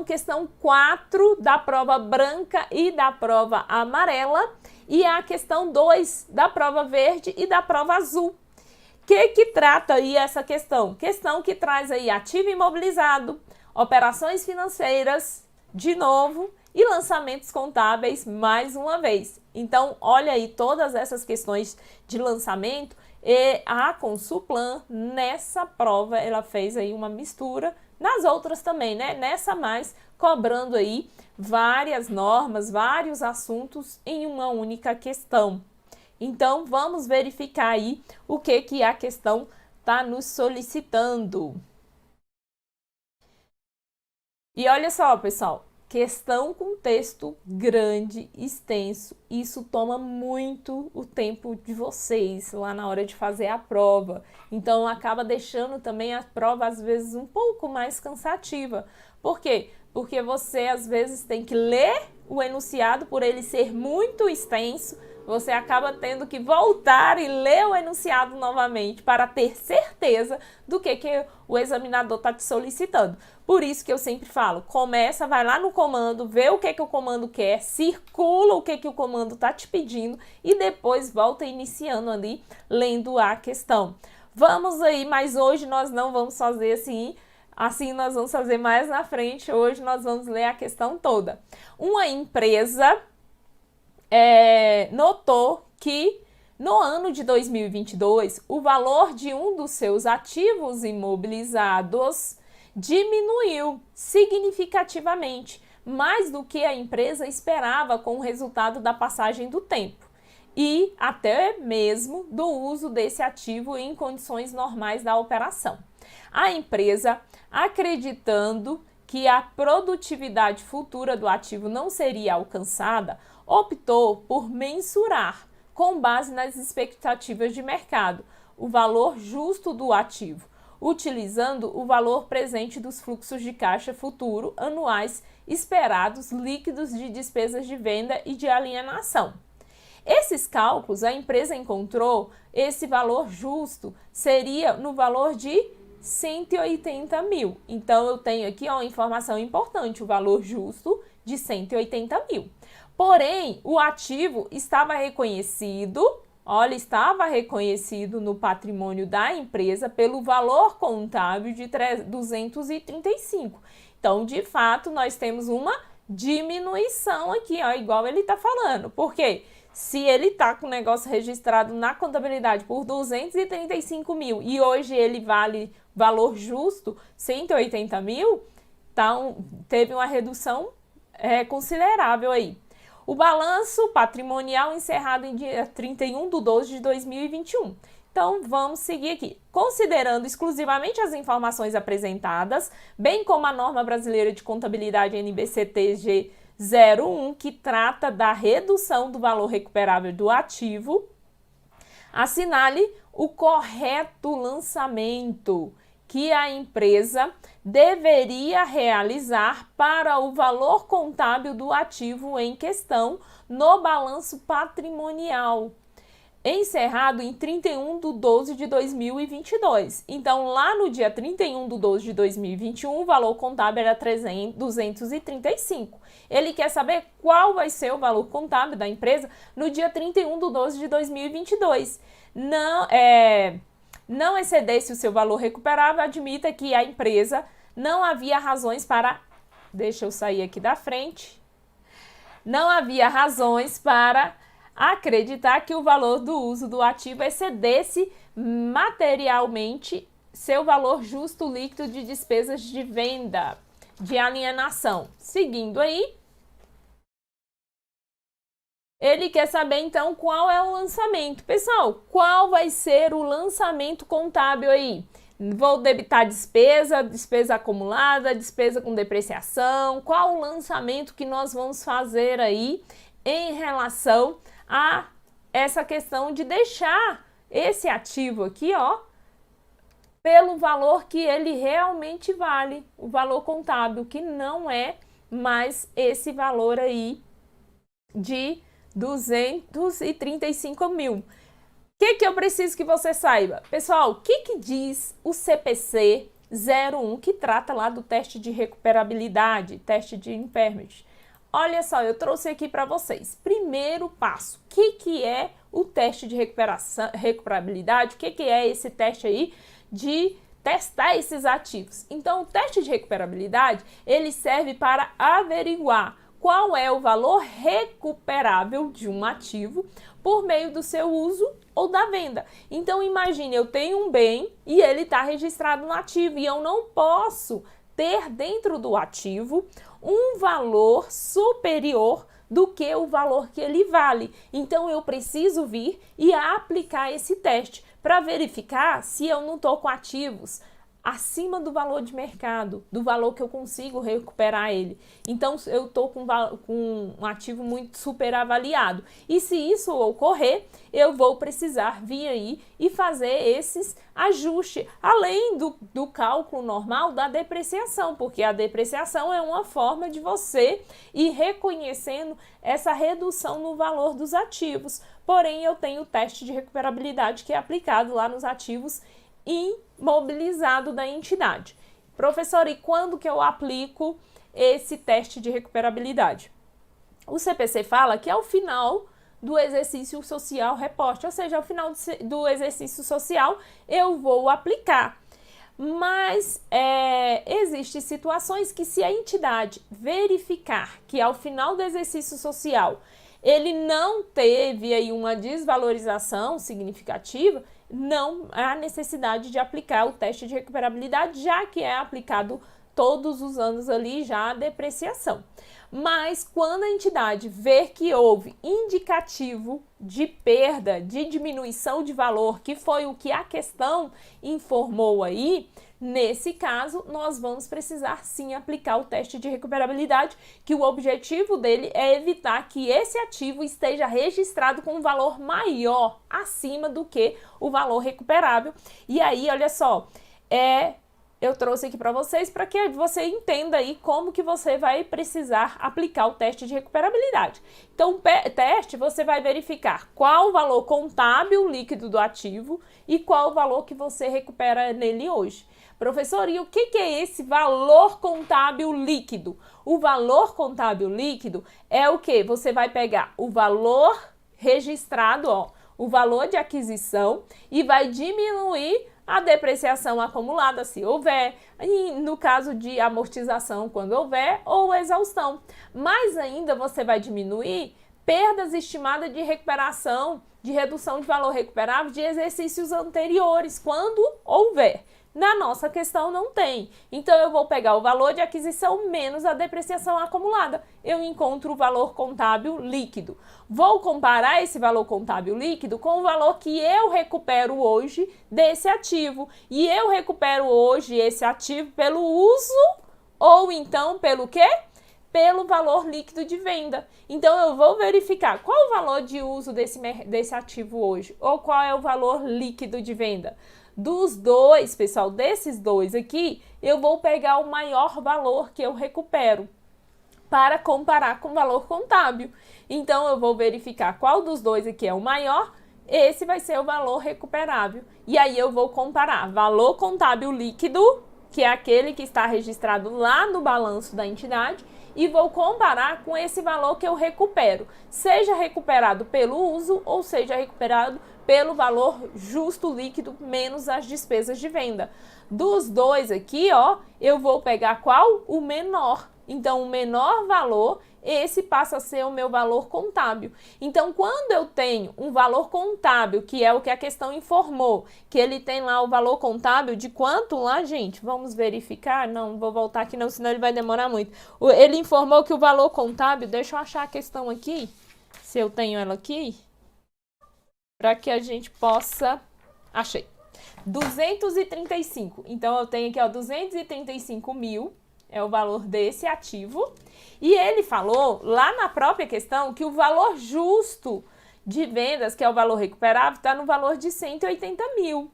questão 4 da prova branca e da prova amarela e a questão 2 da prova verde e da prova azul. Que trata aí essa questão? Questão que traz aí ativo imobilizado, operações financeiras, de novo, e lançamentos contábeis mais uma vez. Então, olha aí todas essas questões de lançamento e a Consulplan, nessa prova, ela fez aí uma mistura, nas outras também, né? Nessa mais, cobrando aí várias normas, vários assuntos em uma única questão. Então, vamos verificar aí o que a questão está nos solicitando. E olha só, pessoal, questão com texto grande, extenso, isso toma muito o tempo de vocês lá na hora de fazer a prova. Então, acaba deixando também a prova, às vezes, um pouco mais cansativa. Por quê? Porque você, às vezes, tem que ler o enunciado por ele ser muito extenso, você acaba tendo que voltar e ler o enunciado novamente para ter certeza do que o examinador está te solicitando. Por isso que eu sempre falo, começa, vai lá no comando, vê o que o comando quer, circula o que o comando está te pedindo e depois volta iniciando ali, lendo a questão. Vamos aí, mas hoje nós não vamos fazer assim nós vamos fazer mais na frente. Hoje nós vamos ler a questão toda. Uma empresa notou que no ano de 2022 o valor de um dos seus ativos imobilizados diminuiu significativamente, mais do que a empresa esperava com o resultado da passagem do tempo e até mesmo do uso desse ativo em condições normais da operação. A empresa, acreditando que a produtividade futura do ativo não seria alcançada, optou por mensurar, com base nas expectativas de mercado, o valor justo do ativo, utilizando o valor presente dos fluxos de caixa futuro anuais esperados líquidos de despesas de venda e de alienação. Esses cálculos, a empresa encontrou esse valor justo seria no valor de 180 mil. Então, eu tenho aqui uma informação importante, o valor justo de 180 mil. Porém, o ativo estava reconhecido, estava reconhecido no patrimônio da empresa pelo valor contábil de 235. Então, de fato, nós temos uma diminuição aqui, igual ele está falando. Por quê? Se ele está com o negócio registrado na contabilidade por 235 mil e hoje ele vale valor justo 180 mil, então teve uma redução considerável aí. O balanço patrimonial encerrado em dia 31/12/2021. Então, vamos seguir aqui. Considerando exclusivamente as informações apresentadas, bem como a norma brasileira de contabilidade NBCTG 01, que trata da redução do valor recuperável do ativo, assinale o correto lançamento que a empresa deveria realizar para o valor contábil do ativo em questão no balanço patrimonial, encerrado em 31/12/2022. Então, lá no dia 31/12/2021, o valor contábil era 235. Ele quer saber qual vai ser o valor contábil da empresa no dia 31/12/2022. Não excedesse o seu valor recuperável, admita que a empresa não havia razões para... Deixa eu sair aqui da frente. Não havia razões para acreditar que o valor do uso do ativo excedesse materialmente seu valor justo líquido de despesas de venda, de alienação. Seguindo aí, ele quer saber então qual é o lançamento. Pessoal, qual vai ser o lançamento contábil aí? Vou debitar despesa acumulada, despesa com depreciação. Qual o lançamento que nós vamos fazer aí em relação a essa questão de deixar esse ativo aqui, pelo valor que ele realmente vale, o valor contábil, que não é mais esse valor aí de 235 mil. O que eu preciso que você saiba? Pessoal, o que diz o CPC 01, que trata lá do teste de recuperabilidade, teste de impairment. Olha só, eu trouxe aqui para vocês. Primeiro passo, o que é o teste de recuperabilidade? O que é esse teste aí de testar esses ativos? Então, o teste de recuperabilidade, ele serve para averiguar qual é o valor recuperável de um ativo por meio do seu uso ou da venda. Então, imagine, eu tenho um bem e ele está registrado no ativo e eu não posso ter dentro do ativo um valor superior do que o valor que ele vale. Então, eu preciso vir e aplicar esse teste para verificar se eu não estou com ativos acima do valor de mercado, do valor que eu consigo recuperar ele. Então, eu estou com um ativo muito superavaliado. E se isso ocorrer, eu vou precisar vir aí e fazer esses ajustes, além do cálculo normal da depreciação, porque a depreciação é uma forma de você ir reconhecendo essa redução no valor dos ativos. Porém, eu tenho o teste de recuperabilidade que é aplicado lá nos ativos imobilizado da entidade. Professor, e quando que eu aplico esse teste de recuperabilidade? O CPC fala que ao final do exercício social reporte, ou seja, ao final do exercício social eu vou aplicar. Mas existem situações que, se a entidade verificar que ao final do exercício social ele não teve aí uma desvalorização significativa, não há necessidade de aplicar o teste de recuperabilidade, já que é aplicado todos os anos ali já a depreciação. Mas quando a entidade ver que houve indicativo de perda, de diminuição de valor, que foi o que a questão informou aí, nesse caso, nós vamos precisar sim aplicar o teste de recuperabilidade, que o objetivo dele é evitar que esse ativo esteja registrado com um valor maior acima do que o valor recuperável. E aí, olha só, eu trouxe aqui para vocês para que você entenda aí como que você vai precisar aplicar o teste de recuperabilidade. Então, o teste você vai verificar qual o valor contábil líquido do ativo e qual o valor que você recupera nele hoje. Professor, e o que é esse valor contábil líquido? O valor contábil líquido é o que? Você vai pegar o valor registrado, ó, o valor de aquisição, e vai diminuir a depreciação acumulada, se houver, e no caso de amortização, quando houver, ou exaustão. Mais ainda, você vai diminuir perdas estimadas de recuperação, de redução de valor recuperável de exercícios anteriores, quando houver. Na nossa questão não tem. Então, eu vou pegar o valor de aquisição menos a depreciação acumulada. Eu encontro o valor contábil líquido. Vou comparar esse valor contábil líquido com o valor que eu recupero hoje desse ativo. E eu recupero hoje esse ativo pelo uso ou então pelo quê? Pelo valor líquido de venda. Então, eu vou verificar qual o valor de uso desse ativo hoje ou qual é o valor líquido de venda. Dos dois, pessoal, desses dois aqui, eu vou pegar o maior valor que eu recupero para comparar com o valor contábil. Então, eu vou verificar qual dos dois aqui é o maior, esse vai ser o valor recuperável. E aí, eu vou comparar valor contábil líquido, que é aquele que está registrado lá no balanço da entidade, e vou comparar com esse valor que eu recupero, seja recuperado pelo uso ou seja recuperado pelo valor justo líquido menos as despesas de venda. Dos dois aqui, ó, eu vou pegar qual? O menor. Então, o menor valor, esse passa a ser o meu valor contábil. Então, quando eu tenho um valor contábil, que é o que a questão informou, que ele tem lá o valor contábil de quanto lá, gente? Vamos verificar? Não, vou voltar aqui não, senão ele vai demorar muito. Ele informou que o valor contábil, deixa eu achar a questão aqui, se eu tenho ela aqui, para que a gente possa... Achei. 235. Então, eu tenho aqui, ó, 235 mil. É o valor desse ativo. E ele falou lá na própria questão que o valor justo de vendas, que é o valor recuperável, está no valor de 180 mil.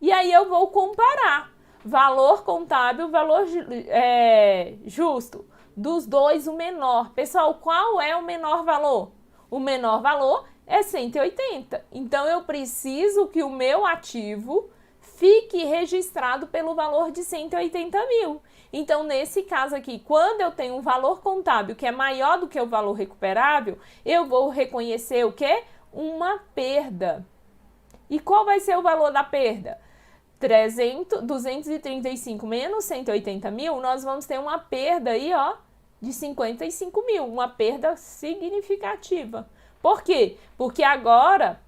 E aí eu vou comparar valor contábil, valor justo. Dos dois, o menor. Pessoal, qual é o menor valor? O menor valor é 180. Então, eu preciso que o meu ativo fique registrado pelo valor de 180 mil. Então, nesse caso aqui, quando eu tenho um valor contábil que é maior do que o valor recuperável, eu vou reconhecer o quê? Uma perda. E qual vai ser o valor da perda? 235 menos 180 mil, nós vamos ter uma perda aí, ó, de 55 mil, uma perda significativa. Por quê? Porque agora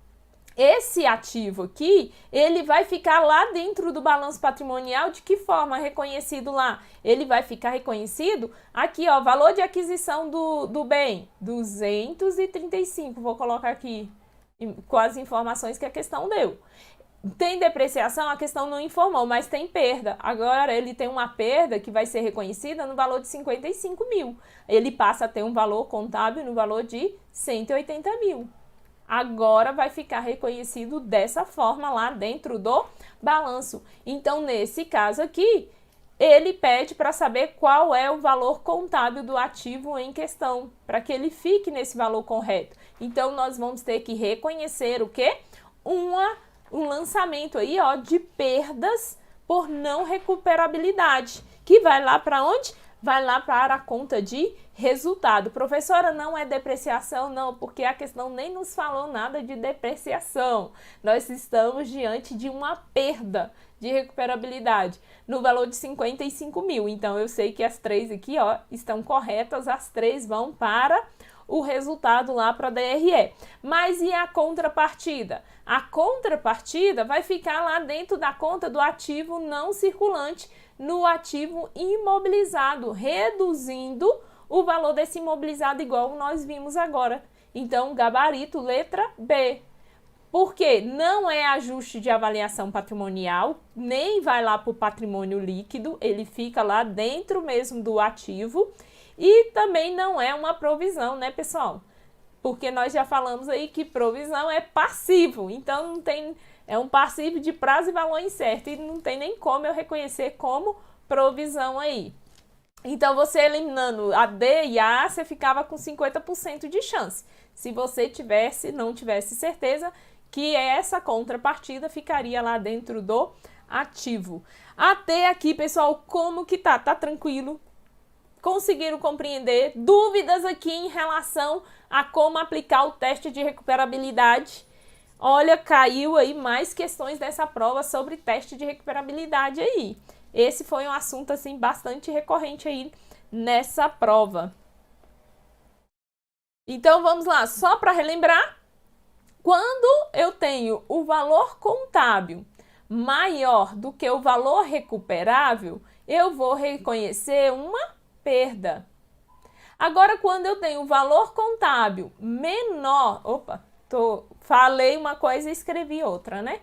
esse ativo aqui, ele vai ficar lá dentro do balanço patrimonial. De que forma reconhecido lá? Ele vai ficar reconhecido aqui, ó, valor de aquisição do bem, 235, vou colocar aqui com as informações que a questão deu. Tem depreciação, a questão não informou, mas tem perda. Agora ele tem uma perda que vai ser reconhecida no valor de 55 mil. Ele passa a ter um valor contábil no valor de 180 mil. Agora vai ficar reconhecido dessa forma lá dentro do balanço. Então, nesse caso aqui, ele pede para saber qual é o valor contábil do ativo em questão, para que ele fique nesse valor correto. Então, nós vamos ter que reconhecer o quê? Um lançamento aí, ó, de perdas por não recuperabilidade, que vai lá para onde? Vai lá para a conta de resultado. Professora, não é depreciação? Não, porque a questão nem nos falou nada de depreciação. Nós estamos diante de uma perda de recuperabilidade no valor de 55 mil. Então, eu sei que as três aqui, ó, estão corretas, as três vão para o resultado lá para a DRE. Mas e a contrapartida? A contrapartida vai ficar lá dentro da conta do ativo não circulante, no ativo imobilizado, reduzindo o valor desse imobilizado igual nós vimos agora. Então, gabarito, letra B. Porque não é ajuste de avaliação patrimonial, nem vai lá para o patrimônio líquido, ele fica lá dentro mesmo do ativo. E também não é uma provisão, né, pessoal? Porque nós já falamos aí que provisão é passivo, então não tem, é um passivo de prazo e valor incerto, e não tem nem como eu reconhecer como provisão aí. Então, você eliminando a D e a A, você ficava com 50% de chance. Se você não tivesse certeza que essa contrapartida ficaria lá dentro do ativo. Até aqui, pessoal, como que tá? Tá tranquilo? Conseguiram compreender? Dúvidas aqui em relação a como aplicar o teste de recuperabilidade? Olha, caiu aí mais questões dessa prova sobre teste de recuperabilidade aí. Esse foi um assunto assim bastante recorrente aí nessa prova. Então vamos lá, só para relembrar, quando eu tenho o valor contábil maior do que o valor recuperável, eu vou reconhecer uma perda. Agora, quando eu tenho o valor contábil menor, falei uma coisa e escrevi outra, né?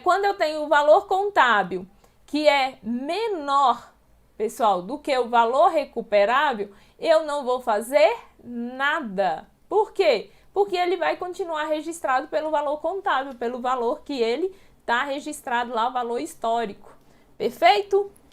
Quando eu tenho o valor contábil que é menor, pessoal, do que o valor recuperável, eu não vou fazer nada. Por quê? Porque ele vai continuar registrado pelo valor contábil, pelo valor que ele está registrado lá, o valor histórico. Perfeito?